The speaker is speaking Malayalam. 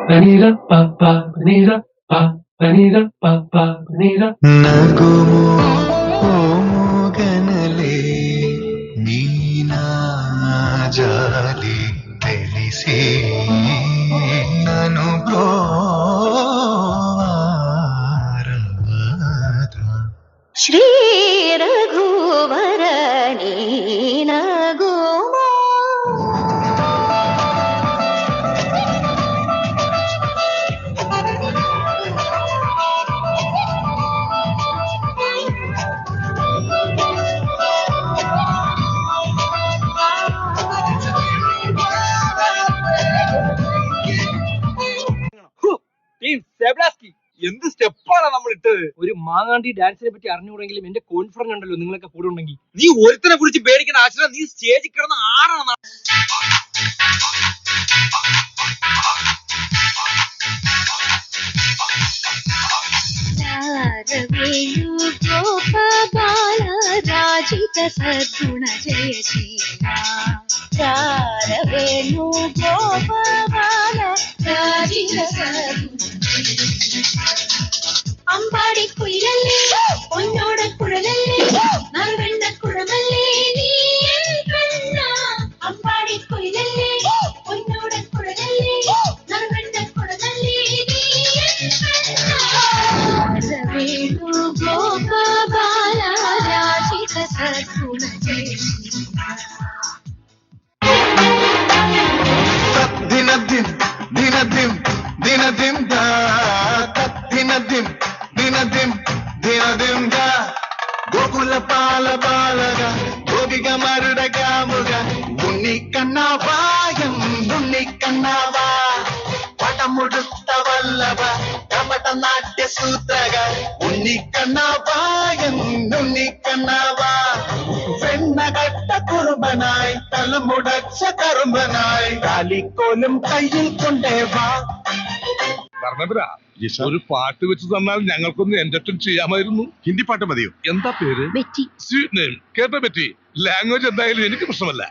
Panira pa pa panira pa panira pa pa panira. నగుము ఓగనలే Neena జాలి తెలిసి నను బ్రోవారవద ಶ್ರೀ ರಘುವರ ನೀನಗುಮೋ എന്ത് സ്റ്റെപ്പാണ് നമ്മൾ ഇട്ടത്? ഒരു മാങ്ങാണ്ടി ഡാൻസിനെ പറ്റി അറിഞ്ഞുകൂടെങ്കിലും എന്റെ കോൺഫിഡൻസ് ഉണ്ടല്ലോ നിങ്ങളൊക്കെ കൂടെ ഉണ്ടെങ്കിൽ. നീ ഒരുത്തനെ കുറിച്ച് പേടിക്കുന്ന ആശ്രയം നീ സ്റ്റേജിൽ കിടന്ന് ആടാണ്. ವೇಣು ಗೋಪಾಲ ರಾಜಿತ ಸದ್ಗುಣ ಜಯ ವೇಣು ಗೋಪಾಲ ರಾಜಿತ അമ്പാടി കുയിലല്ലേ പൊന്നോട കുഴലല്ലേ നറുവെണ്ണ കുഴമല്ലേ നീ കണ്ണ അമ്പാടി കുയിലല്ലേ പൊന്നോട കുഴലല്ലേ നറുവെണ്ണ കുഴമല്ലേ നീ വേണു ഗോപാല രാജിത സദ്ഗുണ ജയ ദിനദിൻ ദിനദിൻ ദിനദിൻ ദാ ദിനദിൻ ദിനദിൻ ദിനദിൻ ദാ ഗോകുല പാല ബാലക ഗോപിക മരുടകാമുക ഉണ്ണിക്കണ്ണാവായം ഉണ്ണിക്കണ്ണാവാ പടമുടുത്ത വല്ലഭ കപട നാട്യ സൂത്രക ഉണ്ണിക്കണ്ണാവായം ഉണ്ണിക്കണ്ണാവാ വെണ്ണകട്ട കുറുമ്പനായി തലമുടച്ച കറുമ്പനായി കാലിക്കോലും കയ്യിൽ കൊണ്ടേവാ. ഒരു പാട്ട് വെച്ച് തന്നാൽ ഞങ്ങൾക്കൊന്ന് എന്റർടൈൻ ചെയ്യാമായിരുന്നു. ഹിന്ദി പാട്ട് മതിയോ? എന്താ പേര്? ബെറ്റി. സ്വീറ്റ് നെയിം കേട്ട പറ്റി. ലാംഗ്വേജ് എന്തായാലും എനിക്ക് പ്രശ്നമല്ല.